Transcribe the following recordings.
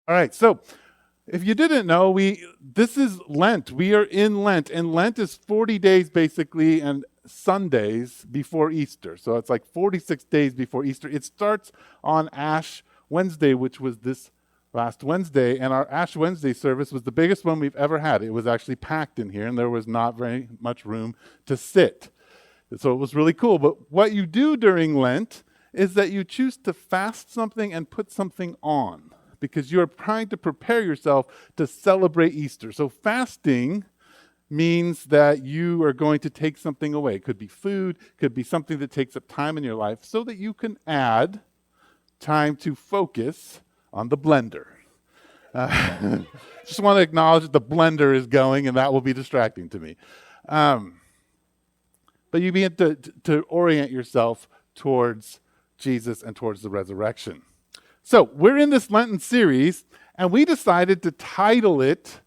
All right, so if you didn't know, this is Lent. We are in Lent, and Lent is 40 days basically, and Sundays before Easter. So it's like 46 days before Easter. It starts on Ash Wednesday, which was this last Wednesday, and our Ash Wednesday service was the biggest one we've ever had. It was actually packed in here, and there was not very much room to sit. So it was really cool. But what you do during Lent is that you choose to fast something and put something on, because you're trying to prepare yourself to celebrate Easter. So fasting means that you are going to take something away. It could be food, could be something that takes up time in your life, so that you can add time to focus on the blender. Just want to acknowledge that the blender is going, and that will be distracting to me. But you begin to orient yourself towards Jesus and towards the resurrection. So we're in this Lenten series, and we decided to title it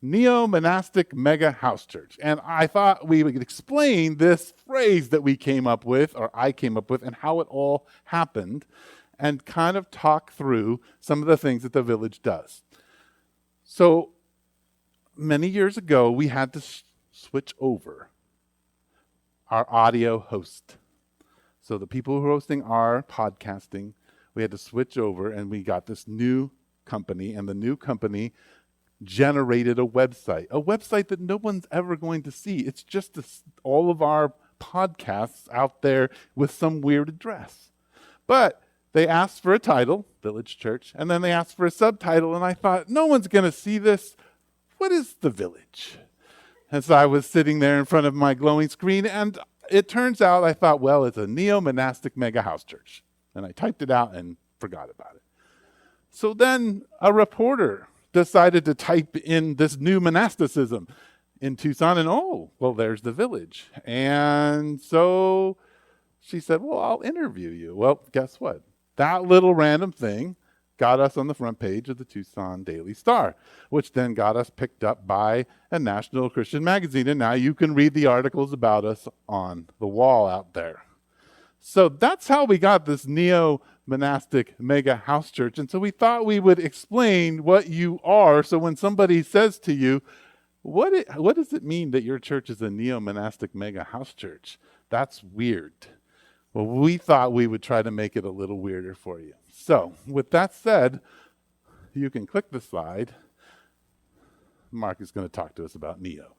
Neo-Monastic Mega House Church. And I thought we would explain this phrase that we came up with, or I came up with, and how it all happened, and kind of talk through some of the things that the village does. So many years ago, we had to switch over our audio host. So the people who are hosting our podcasting, we had to switch over, and we got this new company, and the new company generated a website that no one's ever going to see. It's just all of our podcasts out there with some weird address. But they asked for a title, Village Church, and then they asked for a subtitle, and I thought, no one's going to see this. What is the village? And so I was sitting there in front of my glowing screen, and it turns out I thought, well, it's a neo-monastic mega house church. And I typed it out and forgot about it. So then a reporter decided to type in this new monasticism in Tucson, and there's the village. And so she said, well, I'll interview you. Well, guess what? That little random thing got us on the front page of the Tucson Daily Star, which then got us picked up by a national Christian magazine. And now you can read the articles about us on the wall out there. So that's how we got this neo-monastic mega house church. And so we thought we would explain what you are. So when somebody says to you, what does it mean that your church is a neo-monastic mega house church? That's weird. Well, we thought we would try to make it a little weirder for you. So with that said, you can click the slide. Mark is going to talk to us about Neo.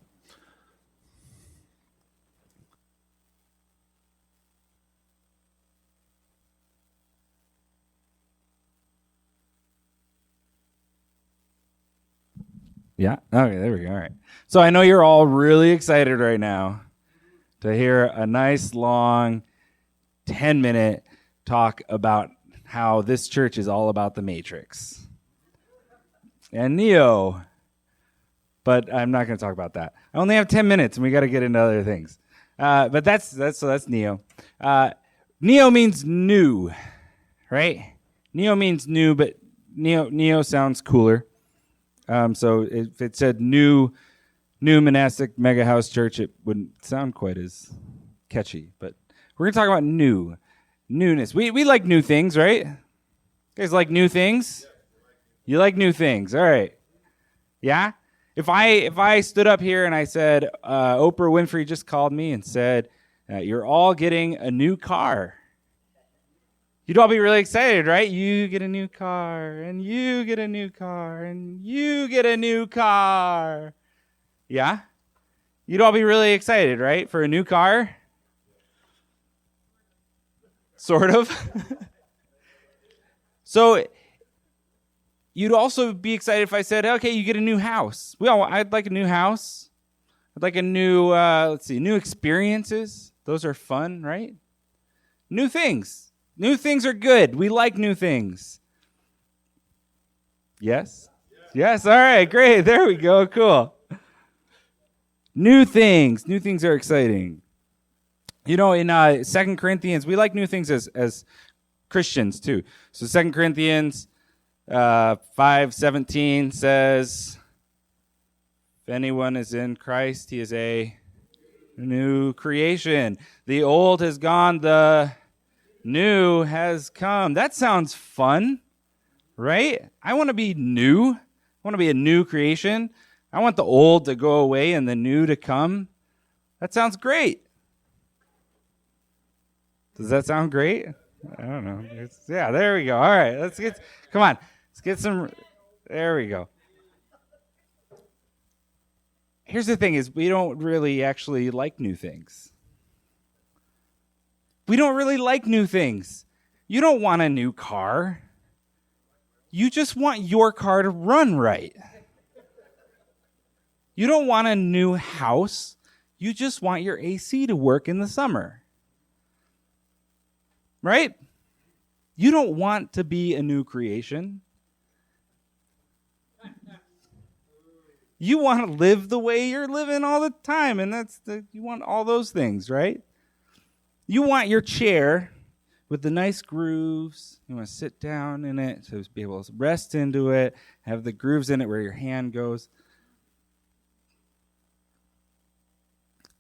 Yeah. Okay, there we go. All right. So I know you're all really excited right now to hear a nice long 10-minute talk about how this church is all about the Matrix and Neo. But I'm not going to talk about that. I only have 10 minutes, and we got to get into other things. But that's Neo. Neo means new, right? Neo means new, but Neo sounds cooler. So if it said new monastic mega house church, it wouldn't sound quite as catchy. But we're going to talk about newness. We like new things, right? You guys like new things? You like new things. All right. Yeah? If I stood up here and I said, Oprah Winfrey just called me and said, you're all getting a new car. You'd all be really excited, right? You get a new car, and you get a new car, and you get a new car. Yeah? You'd all be really excited, right, for a new car? Sort of. So you'd also be excited if I said, okay, you get a new house. I'd like a new house. I'd like a new, new experiences. Those are fun, right? New things. New things are good. We like new things. Yes? Yes, all right, great. There we go, cool. New things. New things are exciting. You know, in 2 Corinthians, we like new things as Christians too. So 2 Corinthians 5:17 says, if anyone is in Christ, he is a new creation. The old has gone, the new has come. That sounds fun. right? I want to be new. I want to be a new creation. I want the old to go away and the new to come. That sounds great. Does that sound great? I don't know. Yeah, there we go. All right, come on. Let's get some, there we go. Here's the thing is we don't really actually like new things. We don't really like new things. You don't want a new car. You just want your car to run right. You don't want a new house. You just want your AC to work in the summer. Right? You don't want to be a new creation. You want to live the way you're living all the time, and you want all those things, right? You want your chair with the nice grooves. You want to sit down in it to be able to rest into it, have the grooves in it where your hand goes.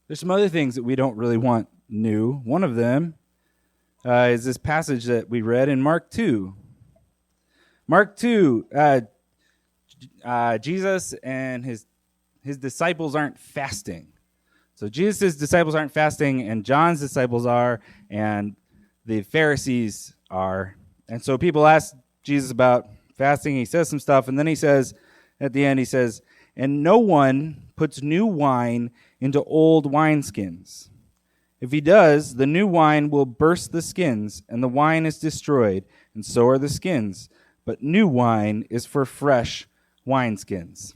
There's some other things that we don't really want new. One of them is this passage that we read in Mark 2. Mark 2, Jesus and his disciples aren't fasting. So Jesus' disciples aren't fasting, and John's disciples are, and the Pharisees are. And so people ask Jesus about fasting. He says some stuff, and then he says, at the end, he says, and no one puts new wine into old wineskins. If he does, the new wine will burst the skins, and the wine is destroyed, and so are the skins. But new wine is for fresh wineskins.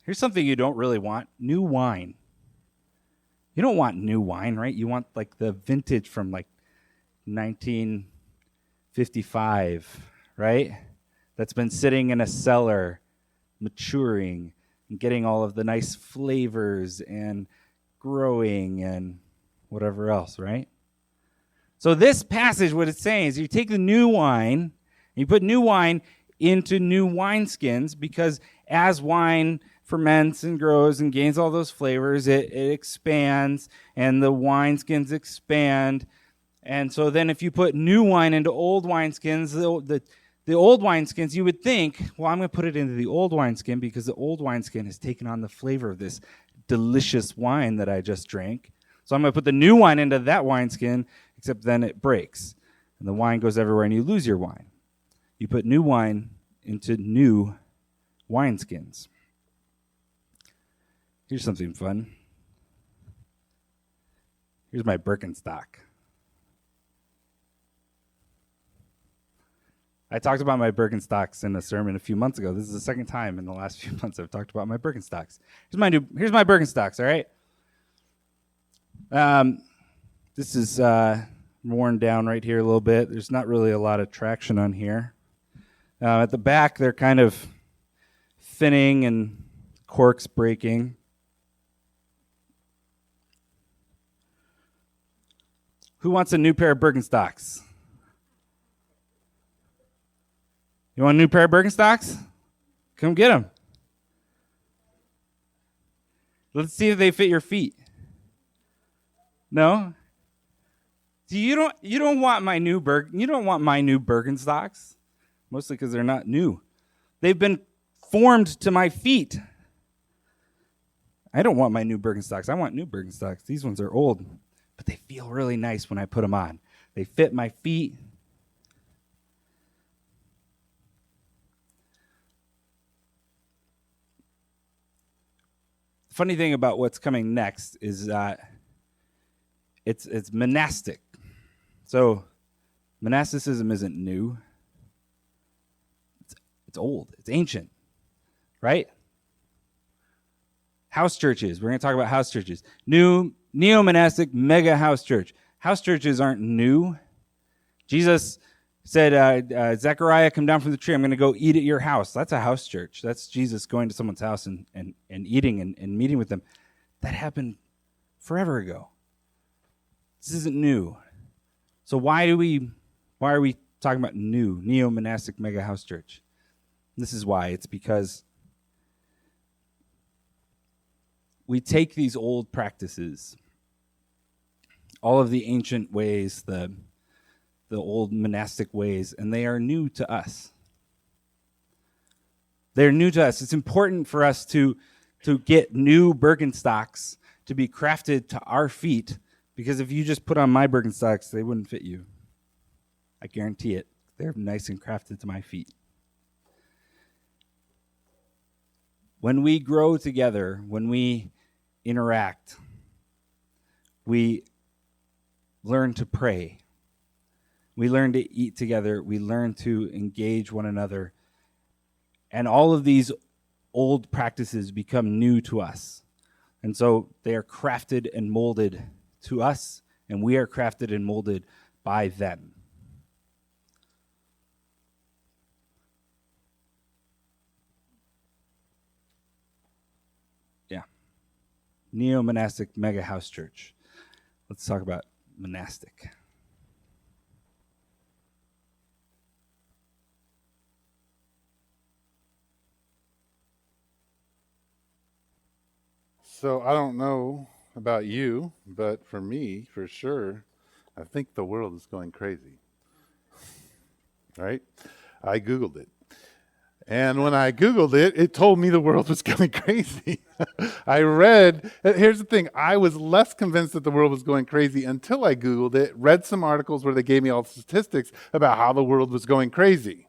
Here's something you don't really want. New wine. You don't want new wine, right? You want like the vintage from like 1955, right? That's been sitting in a cellar, maturing, and getting all of the nice flavors and growing and whatever else, right? So this passage, what it's saying is you take the new wine, and you put new wine into new wineskins, because as wine ferments and grows and gains all those flavors, it expands, and the wineskins expand. And so then if you put new wine into old wineskins, the old wineskins, you would think, well, I'm going to put it into the old wineskin because the old wineskin has taken on the flavor of this delicious wine that I just drank. So I'm going to put the new wine into that wineskin, except then it breaks, and the wine goes everywhere, and you lose your wine. You put new wine into new wineskins. Here's something fun. Here's my Birkenstock. I talked about my Birkenstocks in a sermon a few months ago. This is the second time in the last few months I've talked about my Birkenstocks. Here's my Birkenstocks, all right? This is worn down right here a little bit. There's not really a lot of traction on here. At the back, they're kind of thinning and corks breaking. Who wants a new pair of Birkenstocks? You want a new pair of Birkenstocks? Come get them. Let's see if they fit your feet. No? You don't want my new Birkenstocks, mostly because they're not new. They've been formed to my feet. I don't want my new Birkenstocks. I want new Birkenstocks. These ones are old, but they feel really nice when I put them on. They fit my feet. Funny thing about what's coming next is that it's monastic. So monasticism isn't new. It's old. It's ancient, right? House churches. We're going to talk about house churches. New neo-monastic mega house church. House churches aren't new. Jesus said, Zechariah, come down from the tree. I'm going to go eat at your house. That's a house church. That's Jesus going to someone's house and eating and meeting with them. That happened forever ago. This isn't new. So why are we talking about new, neo-monastic mega house church? This is why. It's because we take these old practices, all of the ancient ways, the the old monastic ways, and they are new to us. They're new to us. It's important for us to get new Birkenstocks to be crafted to our feet, because if you just put on my Birkenstocks, they wouldn't fit you. I guarantee it. They're nice and crafted to my feet. When we grow together, when we interact, we learn to pray. We learn to eat together. We learn to engage one another. And all of these old practices become new to us. And so they are crafted and molded to us, and we are crafted and molded by them. Yeah. Neo-monastic mega house church. Let's talk about monastic. So I don't know about you, but for me, for sure, I think the world is going crazy. Right? I Googled it. And when I Googled it, it told me the world was going crazy. Here's the thing, I was less convinced that the world was going crazy until I Googled it, read some articles where they gave me all the statistics about how the world was going crazy.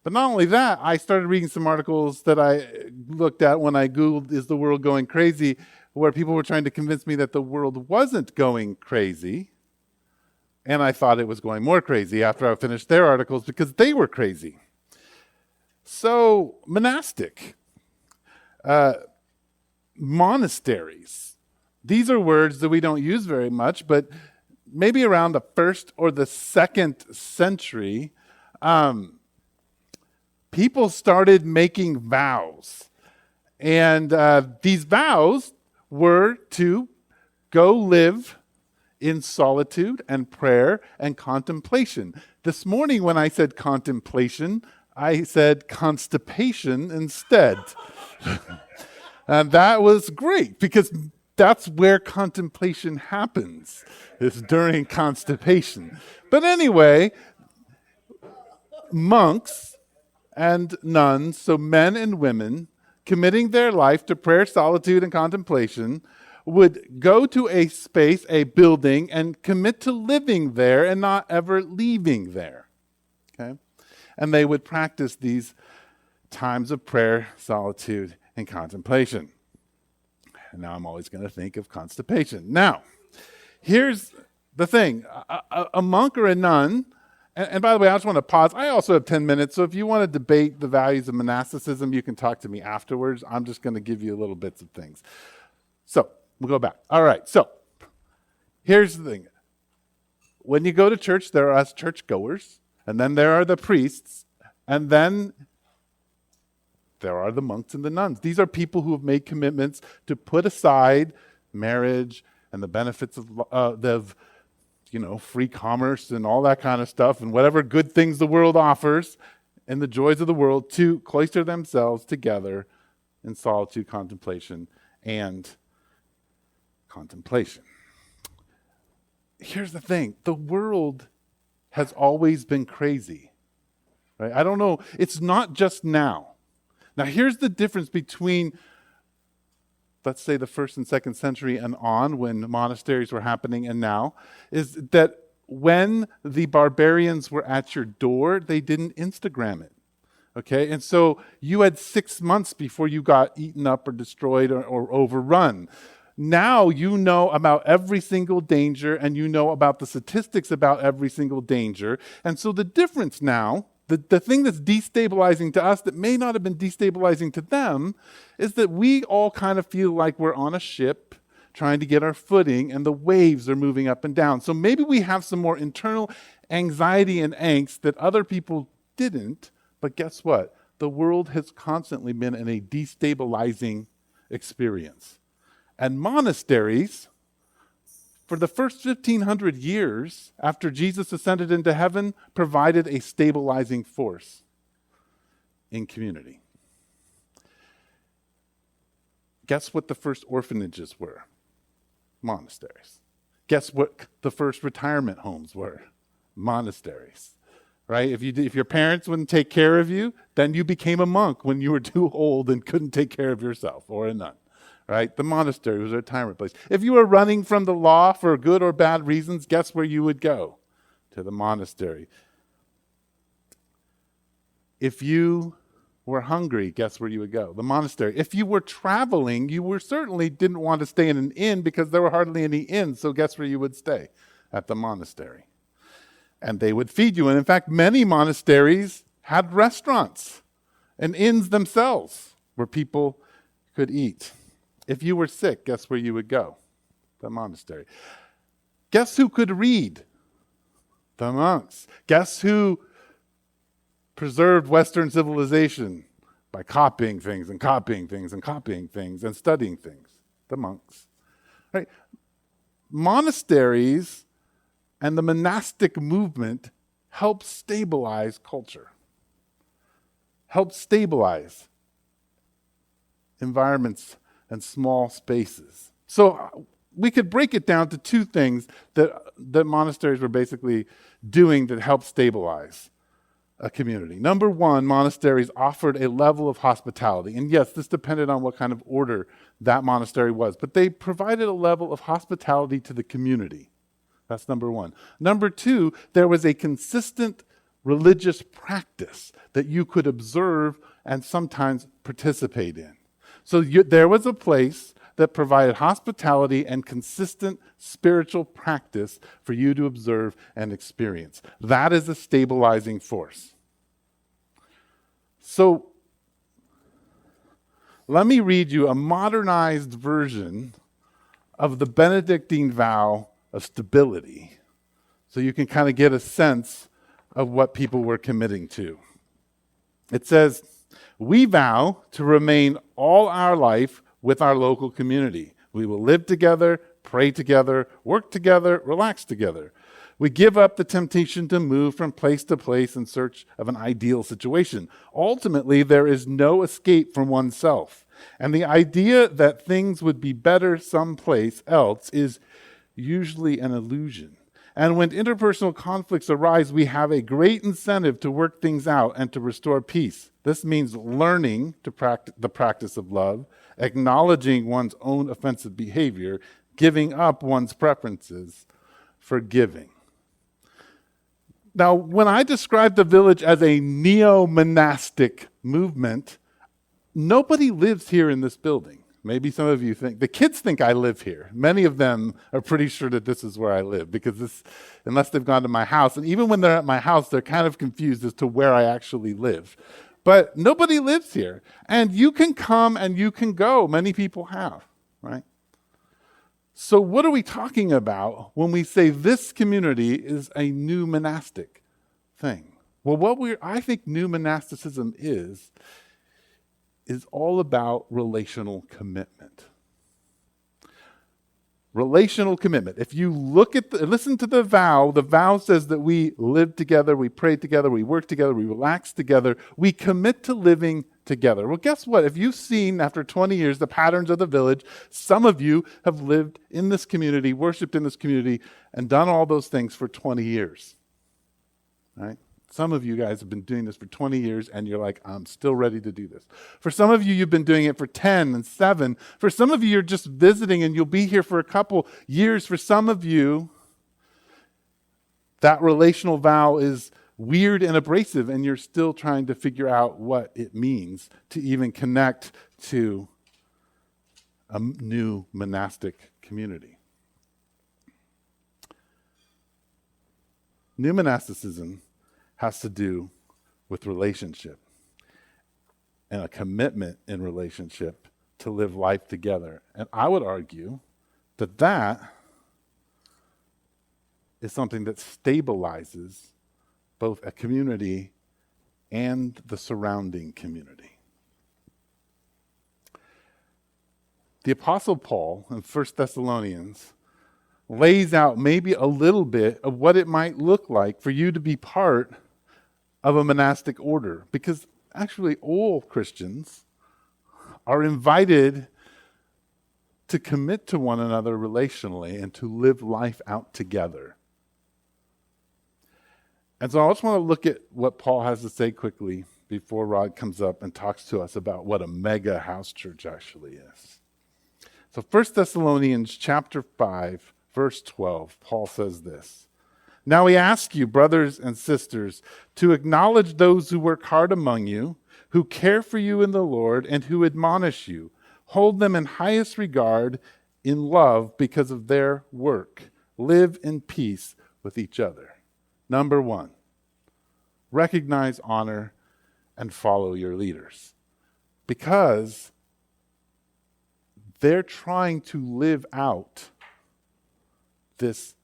But not only that, I started reading some articles that I looked at when I Googled, is the world going crazy, where people were trying to convince me that the world wasn't going crazy. And I thought it was going more crazy after I finished their articles because they were crazy. So, monastic, monasteries. These are words that we don't use very much, but maybe around the 1st or the 2nd century, people started making vows. And these vows were to go live in solitude and prayer and contemplation. This morning when I said contemplation, I said constipation instead. And that was great because that's where contemplation happens, is during constipation. But anyway, monks and nuns, so men and women, committing their life to prayer, solitude, and contemplation, would go to a space, a building, and commit to living there and not ever leaving there. Okay? And they would practice these times of prayer, solitude, and contemplation. And now I'm always going to think of constipation. Now, here's the thing. A monk or a nun, and by the way, I just want to pause. I also have 10 minutes, so if you want to debate the values of monasticism, you can talk to me afterwards. I'm just going to give you little bits of things. So, we'll go back. All right, so here's the thing. When you go to church, there are us churchgoers, and then there are the priests, and then there are the monks and the nuns. These are people who have made commitments to put aside marriage and the benefits of free commerce and all that kind of stuff and whatever good things the world offers and the joys of the world to cloister themselves together in solitude, contemplation, and contemplation. Here's the thing. The world has always been crazy. Right? I don't know. It's not just now. Now, here's the difference between, let's say, the 1st and 2nd century and on, when monasteries were happening, and now, is that when the barbarians were at your door, they didn't Instagram it. Okay? And so you had 6 months before you got eaten up or destroyed or overrun. Now you know about every single danger, and you know about the statistics about every single danger. And so the difference now, the thing that's destabilizing to us that may not have been destabilizing to them, is that we all kind of feel like we're on a ship trying to get our footing, and the waves are moving up and down. So maybe we have some more internal anxiety and angst that other people didn't, but guess what? The world has constantly been in a destabilizing experience. And monasteries, for the first 1,500 years after Jesus ascended into heaven, provided a stabilizing force in community. Guess what the first orphanages were? Monasteries. Guess what the first retirement homes were? monasteries, right? If your parents wouldn't take care of you, then you became a monk when you were too old and couldn't take care of yourself, or a nun, right? The monastery was a retirement place. If you were running from the law for good or bad reasons, guess where you would go? To the monastery. If you were hungry, guess where you would go? The monastery. If you were traveling, certainly didn't want to stay in an inn because there were hardly any inns, so guess where you would stay? At the monastery. And they would feed you. And in fact, many monasteries had restaurants and inns themselves where people could eat. If you were sick, guess where you would go? The monastery. Guess who could read? The monks. Guess who preserved Western civilization by copying things and copying things and copying things and studying things? The monks. Right? Monasteries and the monastic movement help stabilize culture, help stabilize environments and small spaces. So we could break it down to two things that monasteries were basically doing that helped stabilize a community. Number one, monasteries offered a level of hospitality. And yes, this depended on what kind of order that monastery was, but they provided a level of hospitality to the community. That's number one. Number two, there was a consistent religious practice that you could observe and sometimes participate in. So there was a place that provided hospitality and consistent spiritual practice for you to observe and experience. That is a stabilizing force. So let me read you a modernized version of the Benedictine vow of stability so you can kind of get a sense of what people were committing to. It says, "We vow to remain all our life with our local community. We will live together, pray together, work together, relax together. We give up the temptation to move from place to place in search of an ideal situation. Ultimately, there is no escape from oneself. And the idea that things would be better someplace else is usually an illusion. And when interpersonal conflicts arise, we have a great incentive to work things out and to restore peace. This means learning to practice the practice of love, acknowledging one's own offensive behavior, giving up one's preferences, forgiving." Now, when I describe the village as a neo-monastic movement, nobody lives here in this building. Maybe some of you think, the kids think I live here. Many of them are pretty sure that this is where I live because unless they've gone to my house, and even when they're at my house, they're kind of confused as to where I actually live. But nobody lives here. And you can come and you can go. Many people have, right? So what are we talking about when we say this community is a new monastic thing? Well, I think new monasticism is all about relational commitment. Relational commitment. If you listen to the vow says that we live together, we pray together, we work together, we relax together, we commit to living together. Well, guess what? If you've seen after 20 years the patterns of the village, some of you have lived in this community, worshiped in this community, and done all those things for 20 years. Right? Some of you guys have been doing this for 20 years, and you're like, I'm still ready to do this. For some of you, you've been doing it for 10 and 7. For some of you, you're just visiting, and you'll be here for a couple years. For some of you, that relational vow is weird and abrasive, and you're still trying to figure out what it means to even connect to a new monastic community. New monasticism has to do with relationship and a commitment in relationship to live life together. And I would argue that is something that stabilizes both a community and the surrounding community. The Apostle Paul in 1 Thessalonians lays out maybe a little bit of what it might look like for you to be part of a monastic order, because actually all Christians are invited to commit to one another relationally and to live life out together. And so I just want to look at what Paul has to say quickly before Rod comes up and talks to us about what a mega house church actually is. So 1 Thessalonians chapter 5, verse 12, Paul says this. Now we ask you, brothers and sisters, to acknowledge those who work hard among you, who care for you in the Lord, and who admonish you. Hold them in highest regard in love because of their work. Live in peace with each other. Number one, recognize, honor, and follow your leaders. Because they're trying to live out this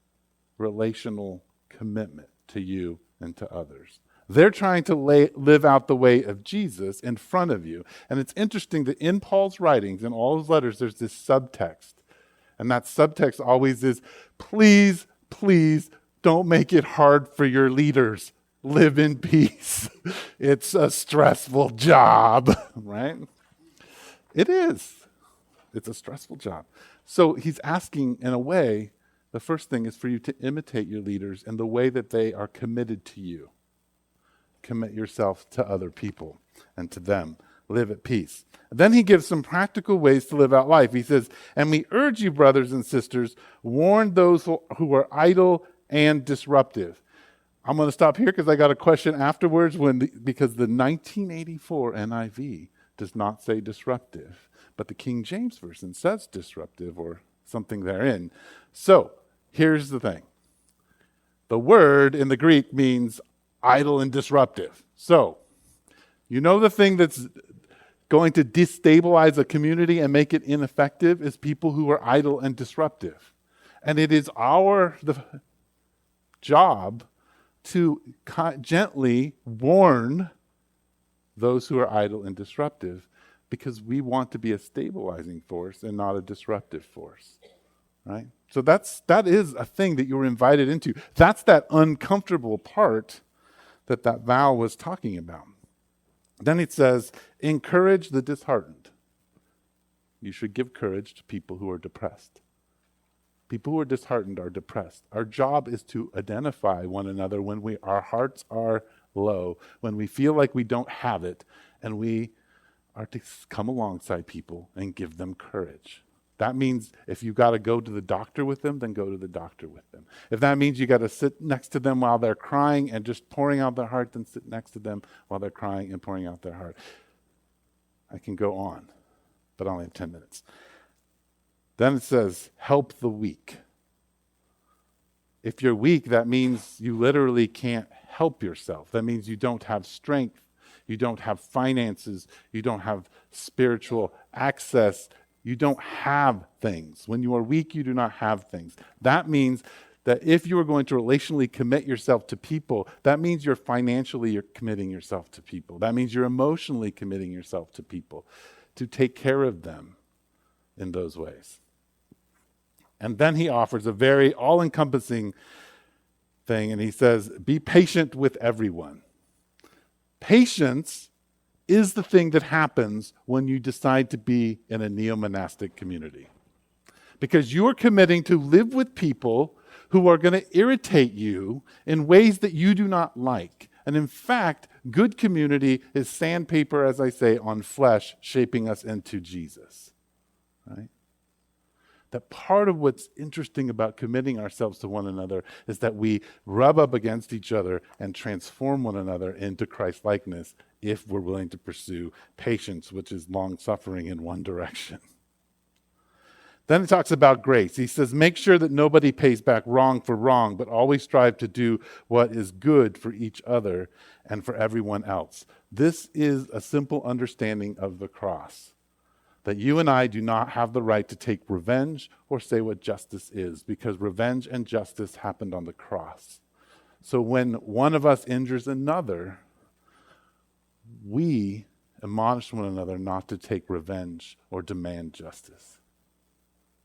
relational commitment to you and to others. They're trying to live out the way of Jesus in front of you. And it's interesting that in Paul's writings, in all his letters, there's this subtext. And that subtext always is, please, please don't make it hard for your leaders. Live in peace. It's a stressful job, right? It is. It's a stressful job. So he's asking, in a way, the first thing is for you to imitate your leaders in the way that they are committed to you. Commit yourself to other people and to them. Live at peace. Then he gives some practical ways to live out life. He says, and we urge you, brothers and sisters, warn those who are idle and disruptive. I'm going to stop here because I got a question afterwards because the 1984 NIV does not say disruptive, but the King James Version says disruptive or something therein. So here's the thing. The word in the Greek means idle and disruptive. So, you know the thing that's going to destabilize a community and make it ineffective is people who are idle and disruptive. And it is our job to gently warn those who are idle and disruptive because we want to be a stabilizing force and not a disruptive force, right? So that is a thing that you're invited into. That's that uncomfortable part that vow was talking about. Then it says, encourage the disheartened. You should give courage to people who are depressed. People who are disheartened are depressed. Our job is to identify one another when our hearts are low, when we feel like we don't have it, and we are to come alongside people and give them courage. That means if you got to go to the doctor with them, then go to the doctor with them. If that means you got to sit next to them while they're crying and just pouring out their heart, then sit next to them while they're crying and pouring out their heart. I can go on, but I only have 10 minutes. Then it says, help the weak. If you're weak, that means you literally can't help yourself. That means you don't have strength. You don't have finances. You don't have spiritual access. You don't have things. When you are weak, you do not have things. That means that if you are going to relationally commit yourself to people, that means you're committing yourself to people. That means you're emotionally committing yourself to people to take care of them in those ways. And then he offers a very all-encompassing thing, and he says, be patient with everyone. Patience is the thing that happens when you decide to be in a neo-monastic community. Because you are committing to live with people who are going to irritate you in ways that you do not like. And in fact, good community is sandpaper, as I say, on flesh, shaping us into Jesus. Right? That part of what's interesting about committing ourselves to one another is that we rub up against each other and transform one another into Christ-likeness if we're willing to pursue patience, which is long-suffering in one direction. Then it talks about grace. He says, make sure that nobody pays back wrong for wrong, but always strive to do what is good for each other and for everyone else. This is a simple understanding of the cross. That you and I do not have the right to take revenge or say what justice is, because revenge and justice happened on the cross. So when one of us injures another, we admonish one another not to take revenge or demand justice,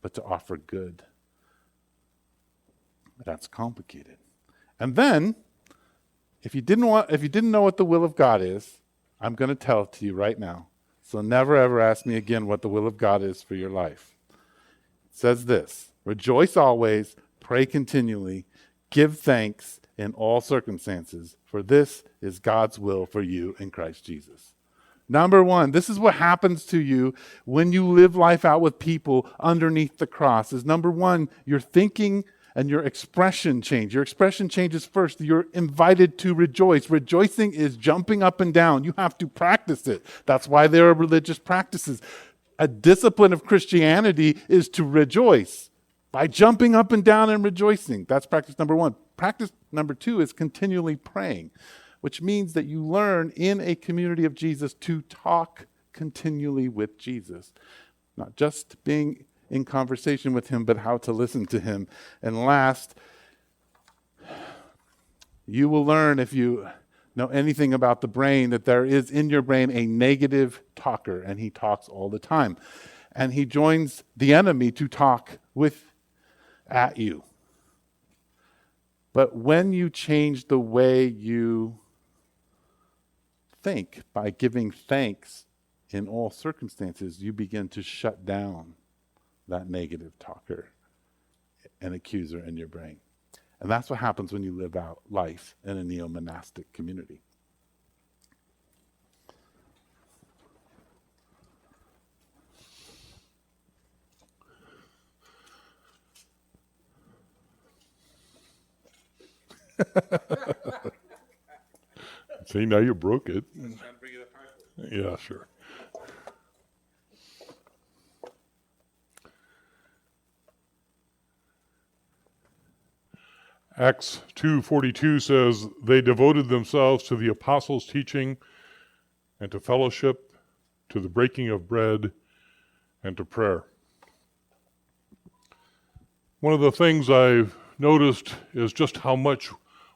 but to offer good. That's complicated. And then, if you didn't know what the will of God is, I'm going to tell it to you right now. So never ever ask me again what the will of God is for your life. It says this, rejoice always, pray continually, give thanks in all circumstances, for this is God's will for you in Christ Jesus. Number one, this is what happens to you when you live life out with people underneath the cross. Is number one, your thinking and your expression change. Your expression changes first. You're invited to rejoice. Rejoicing is jumping up and down. You have to practice it. That's why there are religious practices. A discipline of Christianity is to rejoice by jumping up and down and rejoicing. That's practice number one. Practice number two is continually praying, which means that you learn in a community of Jesus to talk continually with Jesus. Not just being in conversation with him, but how to listen to him. And last, you will learn, if you know anything about the brain, that there is in your brain a negative talker, and he talks all the time. And he joins the enemy to talk at you. But when you change the way you think by giving thanks in all circumstances, you begin to shut down that negative talker and accuser in your brain. And that's what happens when you live out life in a neo-monastic community. See, now you broke it. I was trying to bring it apart. Yeah, sure. Acts 2:42 says, they devoted themselves to the apostles' teaching and to fellowship, to the breaking of bread, and to prayer. One of the things I've noticed is just how much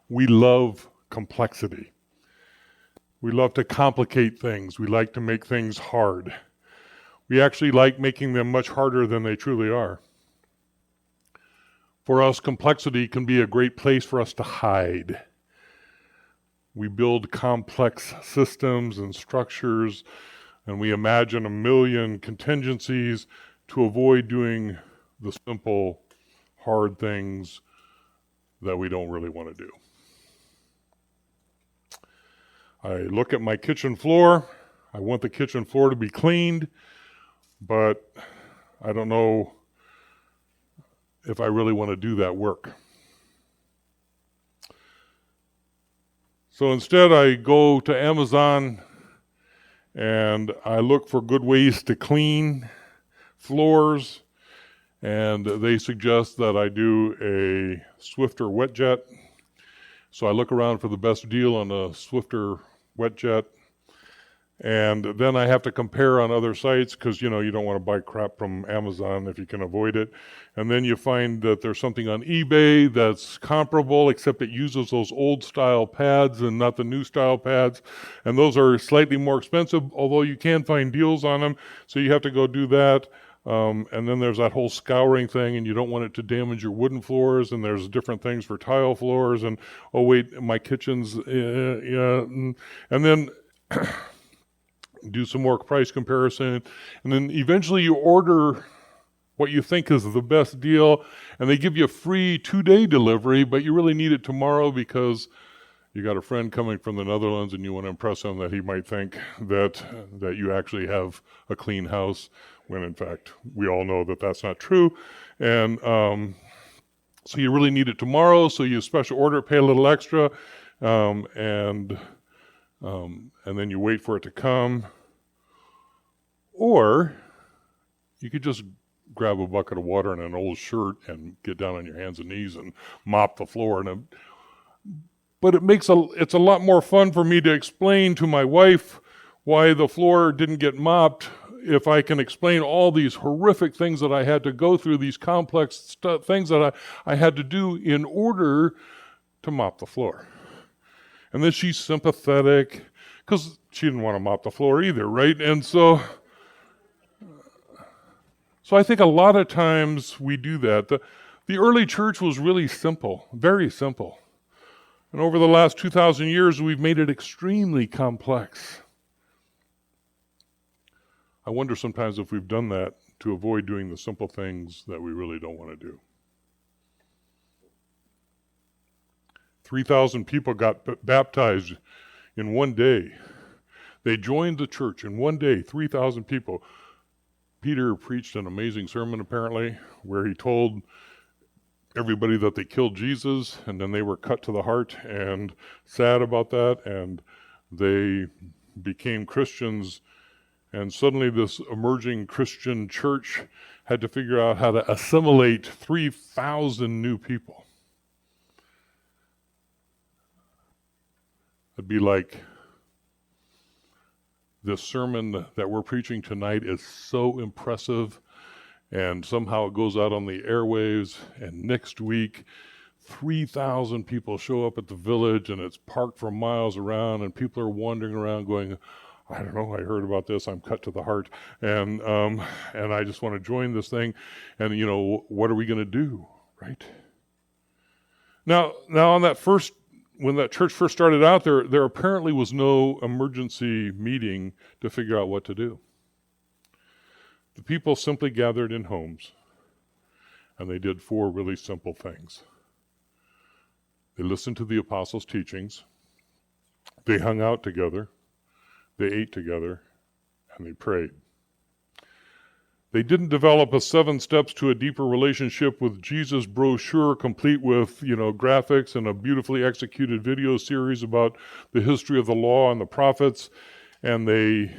we love complexity. We love to complicate things. We like to make things hard. We actually like making them much harder than they truly are. For us, complexity can be a great place for us to hide. We build complex systems and structures, and we imagine a million contingencies to avoid doing the simple, hard things that we don't really want to do. I look at my kitchen floor. I want the kitchen floor to be cleaned, but I don't know if I really want to do that work. So instead, I go to Amazon and I look for good ways to clean floors, and they suggest that I do a Swiffer wet jet. So I look around for the best deal on a Swiffer wet jet, and then I have to compare on other sites because you don't want to buy crap from Amazon if you can avoid it. And then you find that there's something on eBay that's comparable, except it uses those old style pads and not the new style pads, and those are slightly more expensive, although you can find deals on them, so you have to go do that. And then there's that whole scouring thing, and you don't want it to damage your wooden floors, and there's different things for tile floors, and oh wait, my kitchen's and then do some more price comparison, and then eventually you order what you think is the best deal, and they give you a free 2-day delivery, but you really need it tomorrow because you got a friend coming from the Netherlands and you want to impress him that he might think that you actually have a clean house, when in fact we all know that that's not true. And so you really need it tomorrow, so you special order, pay a little extra, and then you wait for it to come. Or you could just grab a bucket of water and an old shirt and get down on your hands and knees and mop the floor. But it's a lot more fun for me to explain to my wife why the floor didn't get mopped if I can explain all these horrific things that I had to go through, these complex things that I had to do in order to mop the floor. And then she's sympathetic because she didn't want to mop the floor either, right? And so I think a lot of times we do that. The early church was really simple, very simple. And over the last 2,000 years, we've made it extremely complex. I wonder sometimes if we've done that to avoid doing the simple things that we really don't want to do. 3,000 people got baptized in one day. They joined the church in one day, 3,000 people. Peter preached an amazing sermon, apparently, where he told everybody that they killed Jesus, and then they were cut to the heart and sad about that, and they became Christians, and suddenly this emerging Christian church had to figure out how to assimilate 3,000 new people. It'd be like, this sermon that we're preaching tonight is so impressive, and somehow it goes out on the airwaves, and next week 3,000 people show up at the village, and it's parked for miles around, and people are wandering around going, I don't know, I heard about this, I'm cut to the heart, and I just want to join this thing, and what are we going to do, right? Now on that first, when that church first started out, there apparently was no emergency meeting to figure out what to do. The people simply gathered in homes, and they did 4 really simple things. They listened to the apostles' teachings, they hung out together, they ate together, and they prayed. They didn't develop a 7 steps to a deeper relationship with Jesus brochure complete with, graphics and a beautifully executed video series about the history of the law and the prophets, and then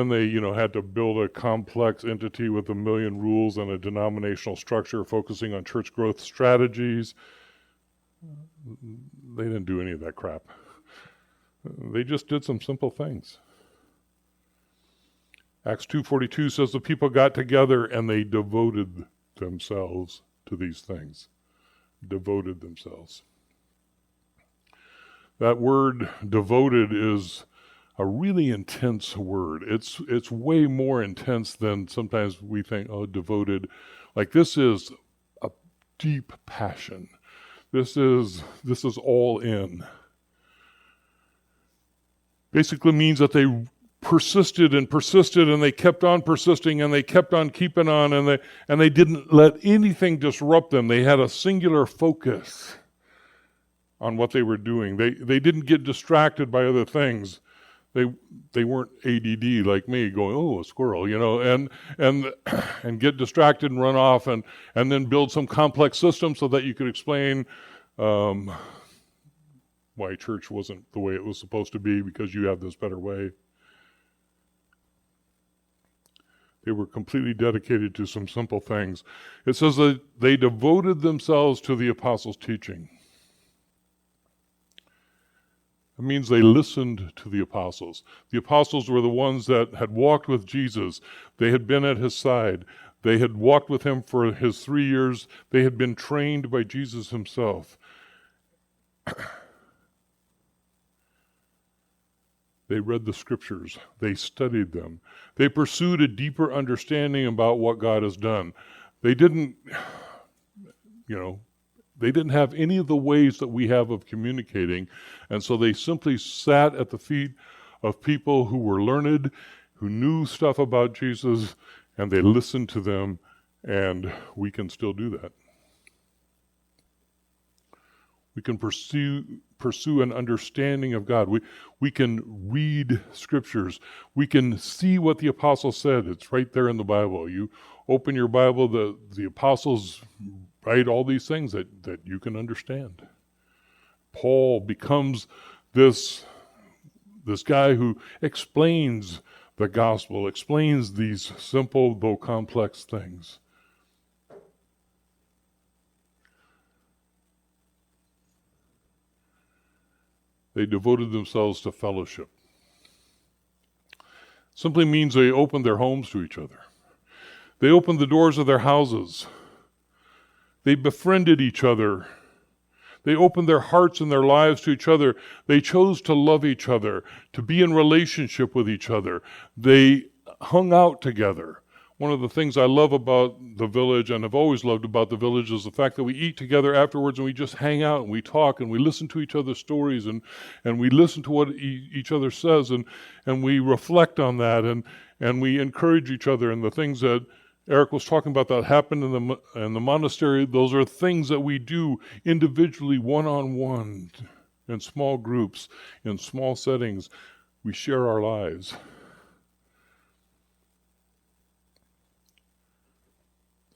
they had to build a complex entity with 1 million rules and a denominational structure focusing on church growth strategies. They didn't do any of that crap. They just did some simple things. Acts 2:42 says the people got together and they devoted themselves to these things. Devoted themselves. That word devoted is a really intense word. It's way more intense than sometimes we think, devoted. Like, this is a deep passion. This is all in. Basically means that they persisted and they kept on persisting and they kept on keeping on, and they didn't let anything disrupt them. They had a singular focus on what they were doing. They didn't get distracted by other things. They weren't ADD like me, going, a squirrel, and get distracted and run off and then build some complex system so that you could explain why church wasn't the way it was supposed to be because you have this better way. They were completely dedicated to some simple things. It says that they devoted themselves to the apostles' teaching. It means they listened to the apostles. The apostles were the ones that had walked with Jesus. They had been at his side. They had walked with him for his 3 years. They had been trained by Jesus himself. They read the scriptures. They studied them. They pursued a deeper understanding about what God has done. They didn't have any of the ways that we have of communicating, and so they simply sat at the feet of people who were learned, who knew stuff about Jesus, and they listened to them, and we can still do that. We can pursue an understanding of God. We can read scriptures. We can see what the apostles said. It's right there in the Bible. You open your Bible, the apostles write all these things that you can understand. Paul becomes this guy who explains the gospel, explains these simple though complex things. They devoted themselves to fellowship. Simply means they opened their homes to each other. They opened the doors of their houses. They befriended each other. They opened their hearts and their lives to each other. They chose to love each other, to be in relationship with each other. They hung out together. One of the things I love about the village, and I've always loved about the village, is the fact that we eat together afterwards and we just hang out and we talk and we listen to each other's stories and we listen to what each other says and we reflect on that and we encourage each other in the things that Eric was talking about that happened in the monastery. Those are things that we do individually, one-on-one, in small groups, in small settings. We share our lives.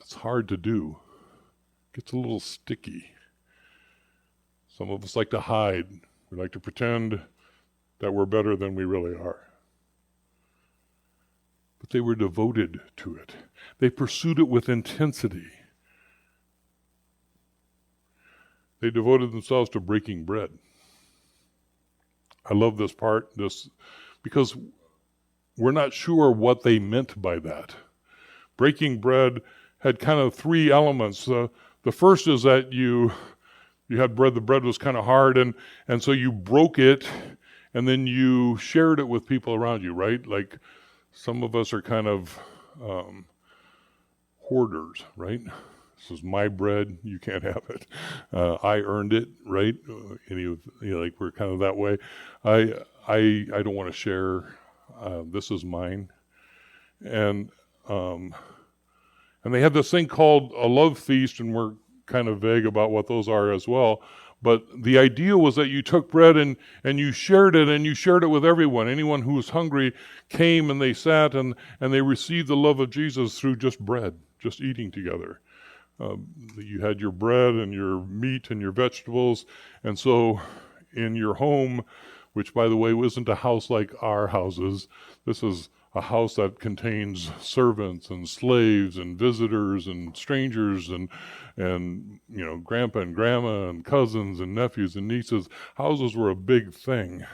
It's hard to do. It gets a little sticky. Some of us like to hide. We like to pretend that we're better than we really are. But they were devoted to it. They pursued it with intensity. They devoted themselves to breaking bread. I love this part, because we're not sure what they meant by that. Breaking bread had kind of three elements. The first is that you had bread. The bread was kind of hard, and so you broke it, and then you shared it with people around you, right? Like some of us are kind of hoarders, right? This is my bread. You can't have it. I earned it, right? Like we're kind of that way. I don't want to share. This is mine, and they had this thing called a love feast, and we're kind of vague about what those are as well. But the idea was that you took bread and you shared it, and you shared it with everyone. Anyone who was hungry came and they sat and they received the love of Jesus through just bread, just eating together. You had your bread and your meat and your vegetables. And so in your home, which by the way isn't a house like our houses, this is a house that contains servants and slaves and visitors and strangers and grandpa and grandma and cousins and nephews and nieces. Houses were a big thing.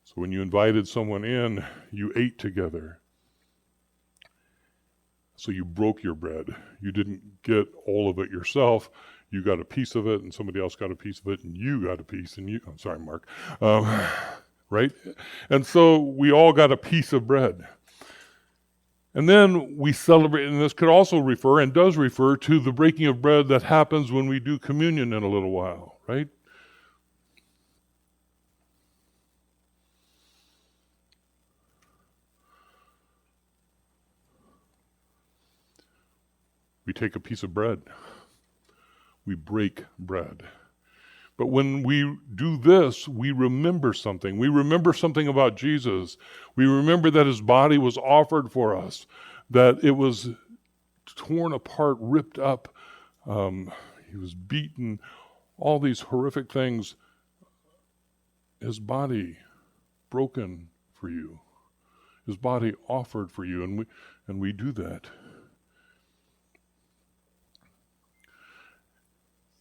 So when you invited someone in, you ate together. So you broke your bread. You didn't get all of it yourself. You got a piece of it, and somebody else got a piece of it, and you got a piece, and I'm sorry, Mark. Right? And so we all got a piece of bread. And then we celebrate, and this could also refer, and does refer, to the breaking of bread that happens when we do communion in a little while, right? We take a piece of bread. We break bread. But when we do this, we remember something. We remember something about Jesus. We remember that his body was offered for us, that it was torn apart, ripped up. He was beaten, all these horrific things. His body broken for you. His body offered for you, and we do that.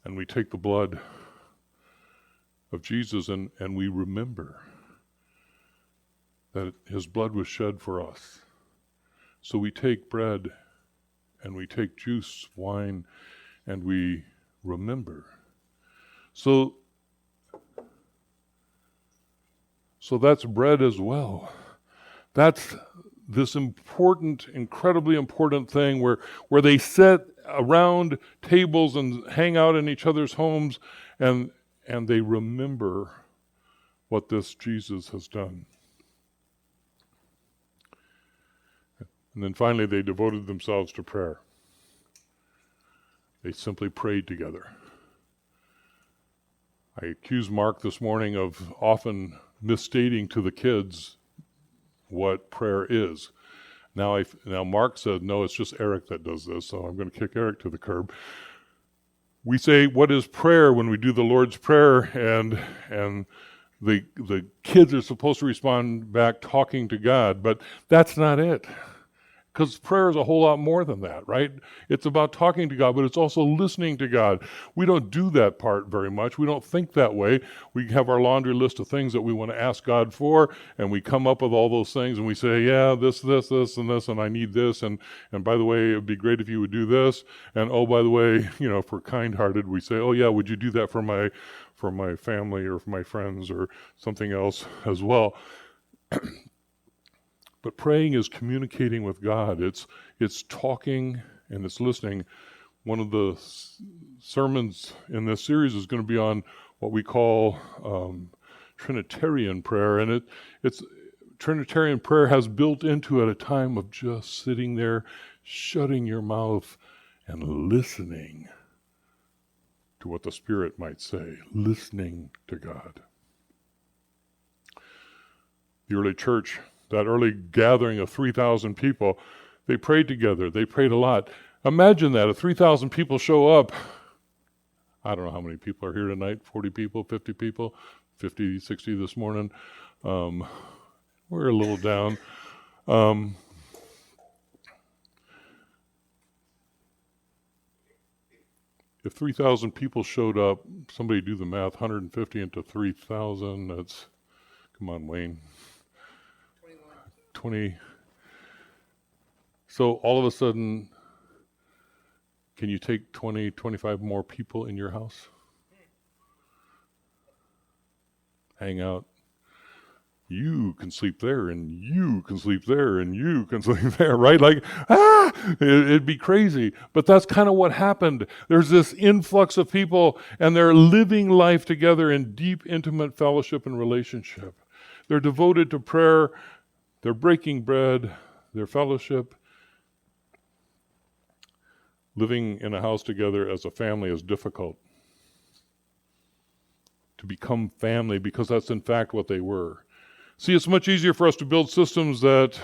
And we take the blood of Jesus and we remember that his blood was shed for us. So we take bread and we take juice, wine, and we remember. So that's bread as well. That's this important, incredibly important thing where they sit around tables and hang out in each other's homes and they remember what this Jesus has done. And then finally they devoted themselves to prayer. They simply prayed together. I accused Mark this morning of often misstating to the kids what prayer is. Now Mark said, no, it's just Eric that does this, so I'm going to kick Eric to the curb. We say, what is prayer when we do the Lord's Prayer, and the kids are supposed to respond back talking to God, but that's not it. Because prayer is a whole lot more than that, right? It's about talking to God, but it's also listening to God. We don't do that part very much. We don't think that way. We have our laundry list of things that we want to ask God for, and we come up with all those things, and we say, yeah, this, and this, and I need this, and by the way, it would be great if you would do this, and oh, by the way, if we're kind-hearted, we say, oh yeah, would you do that for my family or for my friends or something else as well? But praying is communicating with God. It's talking and it's listening. One of the sermons in this series is going to be on what we call Trinitarian prayer, and it's Trinitarian prayer has built into it a time of just sitting there, shutting your mouth and listening to what the Spirit might say, listening to God. The early church, that early gathering of 3,000 people, they prayed together. They prayed a lot. Imagine that, if 3,000 people show up. I don't know how many people are here tonight, 40 people, 50 people, 50, 60 this morning. We're a little down. If 3,000 people showed up, somebody do the math, 150 into 3,000, that's, come on, Wayne. 20. So all of a sudden, can you take 20, 25 more people in your house? Hang out. You can sleep there, and you can sleep there, and you can sleep there, right? Like, it'd be crazy. But that's kind of what happened. There's this influx of people, and they're living life together in deep, intimate fellowship and relationship. They're devoted to prayer. They're breaking bread. Their fellowship. Living in a house together as a family is difficult. To become family, because that's in fact what they were. See, it's much easier for us to build systems that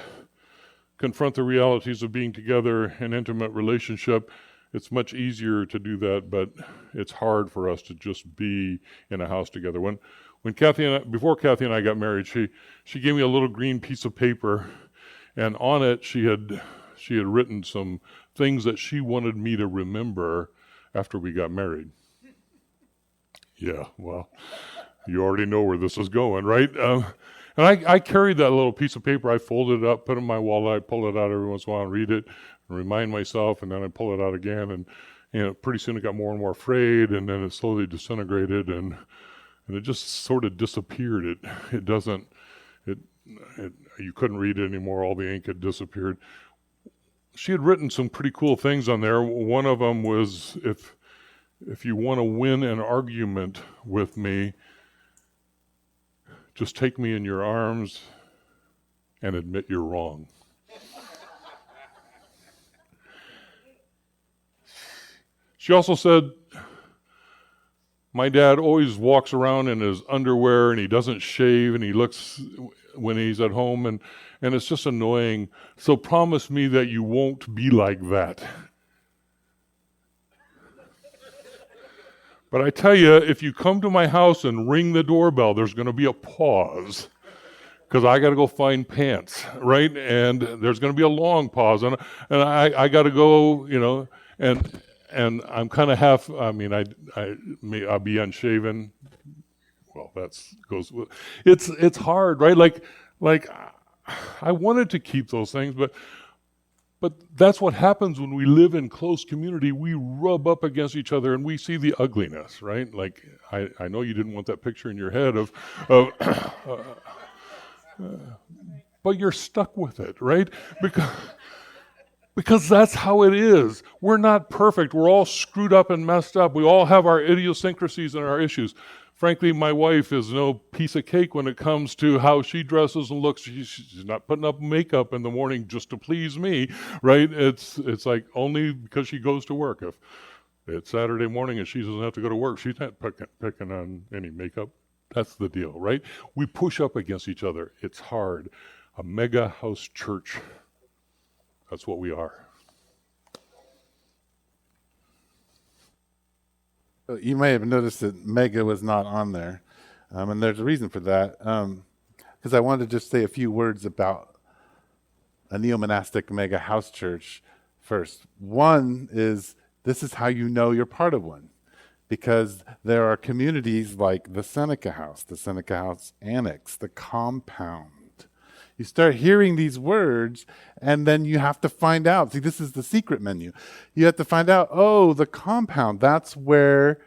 confront the realities of being together in intimate relationship. It's much easier to do that, but it's hard for us to just be in a house together. When before Kathy and I got married, she gave me a little green piece of paper, and on it she had written some things that she wanted me to remember after we got married. Yeah, well, you already know where this is going, right? And I carried that little piece of paper. I folded it up, put it in my wallet. I pull it out every once in a while and read it and remind myself, and then I pull it out again. And pretty soon it got more and more frayed, and then it slowly disintegrated, and it just sort of disappeared. You couldn't read it anymore. All the ink had disappeared. She had written some pretty cool things on there. One of them was, if you want to win an argument with me, just take me in your arms and admit you're wrong. She also said, my dad always walks around in his underwear and he doesn't shave and he looks when he's at home and it's just annoying. So promise me that you won't be like that. But I tell you, if you come to my house and ring the doorbell, there's going to be a pause because I got to go find pants, right? And there's going to be a long pause, and I got to go, and I'm kind of half. I mean, I'll be unshaven. Well, goes with it's hard, right? Like I wanted to keep those things, but that's what happens when we live in close community. We rub up against each other and we see the ugliness, right? Like, I know you didn't want that picture in your head but you're stuck with it, right? Because that's how it is. We're not perfect. We're all screwed up and messed up. We all have our idiosyncrasies and our issues. Frankly, my wife is no piece of cake when it comes to how she dresses and looks. She's not putting up makeup in the morning just to please me, right? It's like only because she goes to work. If it's Saturday morning and she doesn't have to go to work, she's not picking on any makeup. That's the deal, right? We push up against each other. It's hard. A mega house church. That's what we are. You may have noticed that mega was not on there, and there's a reason for that, because I wanted to just say a few words about a neo-monastic mega house church first. One is, this is how you know you're part of one, because there are communities like the Seneca House Annex, the Compound. You start hearing these words, and then you have to find out. See, this is the secret menu. You have to find out, the Compound, that's where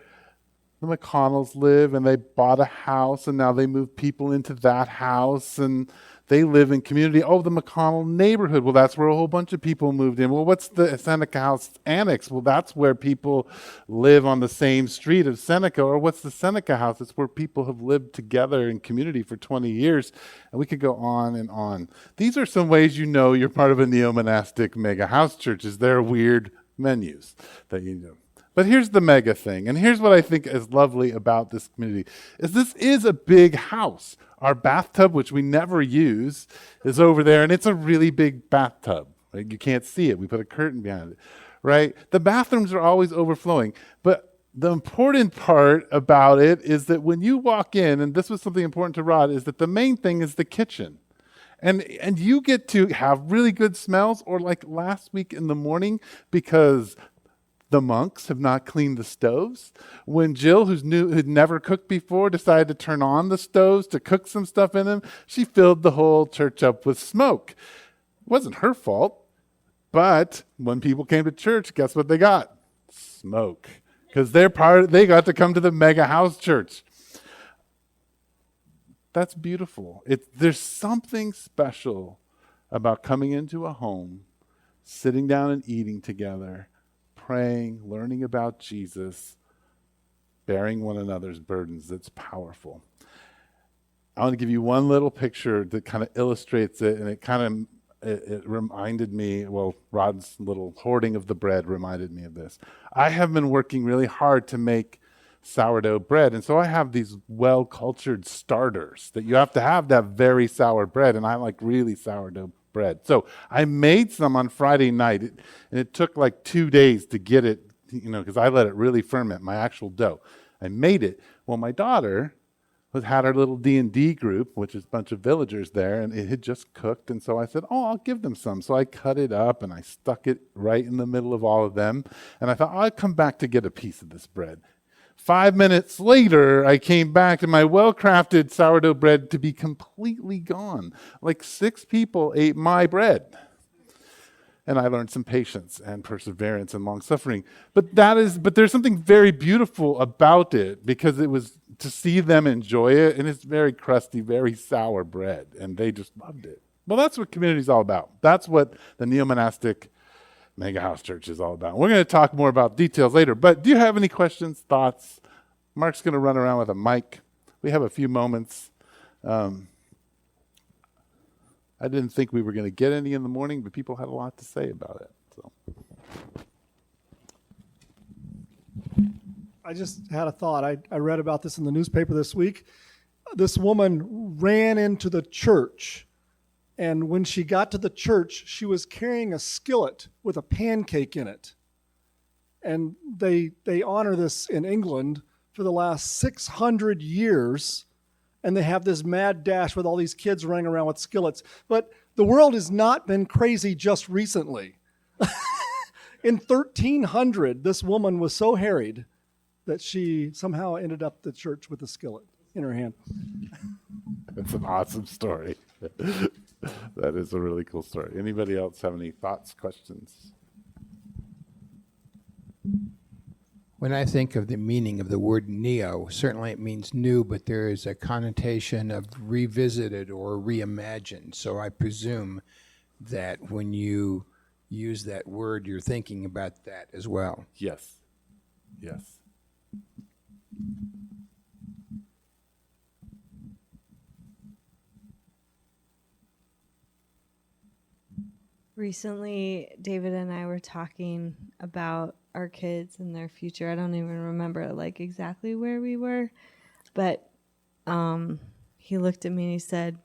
the McConnells live, and they bought a house, and now they move people into that house, and They live in community. Oh, the McConnell neighborhood. Well, that's where a whole bunch of people moved in. Well, what's the Seneca House Annex? Well, that's where people live on the same street as Seneca. Or what's the Seneca House? It's where people have lived together in community for 20 years. And we could go on and on. These are some ways you know you're part of a neo-monastic mega house church, is their weird menus that you know. But here's the mega thing, and here's what I think is lovely about this community, is this is a big house. Our bathtub, which we never use, is over there, and it's a really big bathtub. Right? You can't see it. We put a curtain behind it, right? The bathrooms are always overflowing, but the important part about it is that when you walk in, and this was something important to Rod, is that the main thing is the kitchen. And you get to have really good smells, or like last week in the morning, because the monks have not cleaned the stoves. When Jill, who'd never cooked before, decided to turn on the stoves to cook some stuff in them, she filled the whole church up with smoke. It wasn't her fault, but when people came to church, guess what they got? Smoke. Because they got to come to the mega house church. That's beautiful. There's something special about coming into a home, sitting down and eating together, praying, learning about Jesus, bearing one another's burdens. That's powerful. I want to give you one little picture that kind of illustrates it, and it reminded me, well, Rod's little hoarding of the bread reminded me of this. I have been working really hard to make sourdough bread, and so I have these well-cultured starters that you have to have very sour bread, and I like really sourdough bread. So I made some on Friday night, and it took like 2 days to get it, because I let it really ferment, my actual dough. I made it. Well, my daughter had our little D&D group, which is a bunch of villagers there, and it had just cooked, and so I said, I'll give them some. So I cut it up, and I stuck it right in the middle of all of them, and I thought, I'll come back to get a piece of this bread. 5 minutes later, I came back to my well-crafted sourdough bread to be completely gone. Like 6 people ate my bread. And I learned some patience and perseverance and long-suffering. But there's something very beautiful about it, because it was to see them enjoy it, and it's very crusty, very sour bread, and they just loved it. Well, that's what community is all about. That's what the neo-monastic Mega House Church is all about. We're going to talk more about details later, but do you have any questions, thoughts? Mark's going to run around with a mic. We have a few moments. I didn't think we were going to get any in the morning, but people had a lot to say about it. So, I just had a thought. I read about this in the newspaper this week. This woman ran into the church, and when she got to the church, she was carrying a skillet with a pancake in it. And they honor this in England for the last 600 years, and they have this mad dash with all these kids running around with skillets. But the world has not been crazy just recently. In 1300, this woman was so harried that she somehow ended up at the church with a skillet in her hand. That's an awesome story. That is a really cool story. Anybody else have any thoughts, questions? When I think of the meaning of the word neo, certainly it means new, but there is a connotation of revisited or reimagined. So I presume that when you use that word, you're thinking about that as well. Yes. Yes. Recently, David and I were talking about our kids and their future. I don't even remember like exactly where we were, but he looked at me and he said,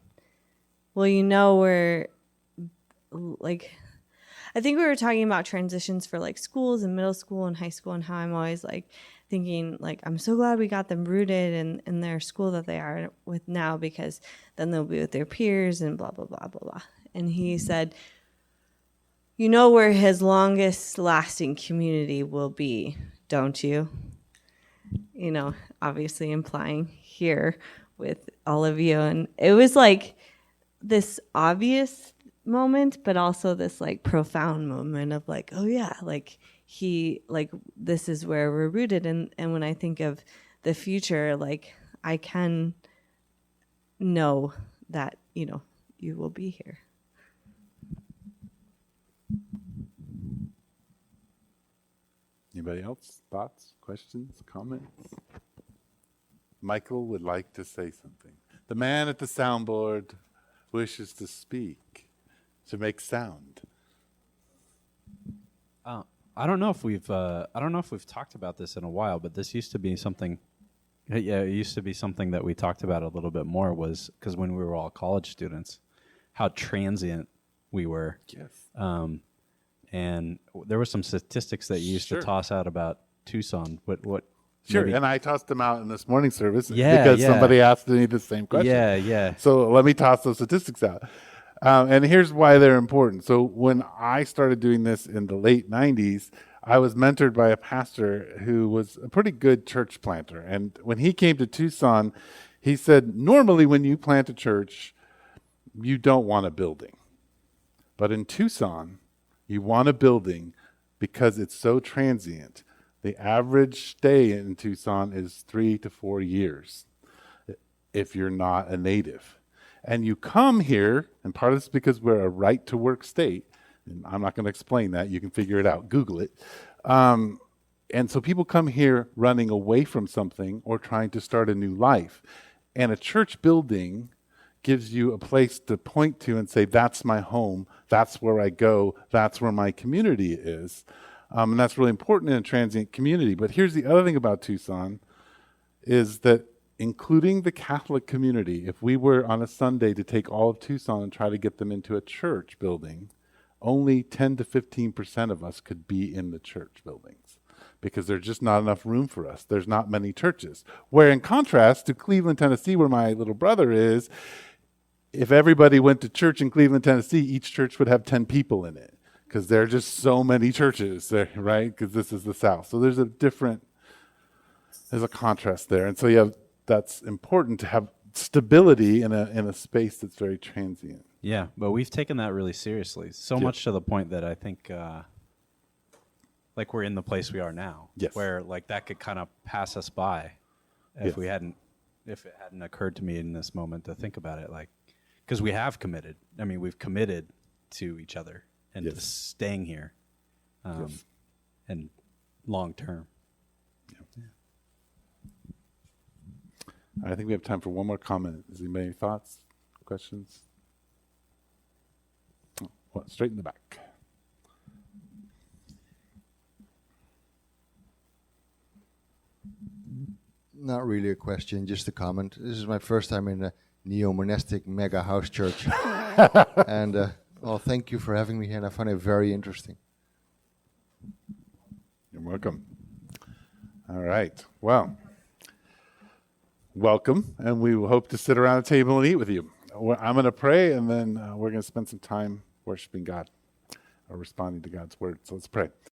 well, we're like, I think we were talking about transitions for like schools and middle school and high school, and how I'm always like thinking like, I'm so glad we got them rooted in their school that they are with now, because then they'll be with their peers and blah, blah, blah, blah, blah. And he said, where his longest lasting community will be, don't you? Obviously implying here with all of you. And it was like this obvious moment, but also this like profound moment of like, oh yeah, like this is where we're rooted. And when I think of the future, like I can know that, you will be here. Anybody else? Thoughts, questions, comments? Michael would like to say something. The man at the soundboard wishes to speak, to make sound. I don't know if we've talked about this in a while, but this used to be something. Yeah, it used to be something that we talked about a little bit more, was because when we were all college students, how transient we were. Yes. And there were some statistics that you used to toss out about Tucson. What? Sure, maybe- and I tossed them out in this morning service Yeah, because yeah. somebody asked me the same question. Yeah. So let me toss those statistics out. And here's why they're important. So when I started doing this in the late 90s, I was mentored by a pastor who was a pretty good church planter. And when he came to Tucson, he said, normally when you plant a church, you don't want a building. But in Tucson, you want a building because it's so transient. The average stay in Tucson is 3 to 4 years if you're not a native. And you come here, and part of it's because we're a right-to-work state. And I'm not going to explain that. You can figure it out. Google it. And so people come here running away from something or trying to start a new life. And a church building gives you a place to point to and say, that's my home. That's where I go. That's where my community is. And that's really important in a transient community. But here's the other thing about Tucson is that including the Catholic community, if we were on a Sunday to take all of Tucson and try to get them into a church building, only 10 to 15% of us could be in the church buildings because there's just not enough room for us. There's not many churches. Where in contrast to Cleveland, Tennessee, where my little brother is, if everybody went to church in Cleveland, Tennessee, each church would have 10 people in it because there are just so many churches there, right? Because this is the South. So there's a contrast there. And so you have, that's important to have stability in a space that's very transient. Yeah, but we've taken that really seriously, so much to the point that I think, like, we're in the place we are now, where like that could kind of pass us by if it hadn't occurred to me in this moment to think about it, like, because we have committed. I mean, we've committed to each other and to staying here, and long term. I think we have time for one more comment. Is anybody any thoughts, questions? Straight in the back. Not really a question, just a comment. This is my first time in a neo-monastic mega house church. And, well, thank you for having me here, and I find it very interesting. You're welcome. All right. Well, welcome, and we will hope to sit around a table and eat with you. I'm going to pray, and then we're going to spend some time worshiping God or responding to God's word. So let's pray.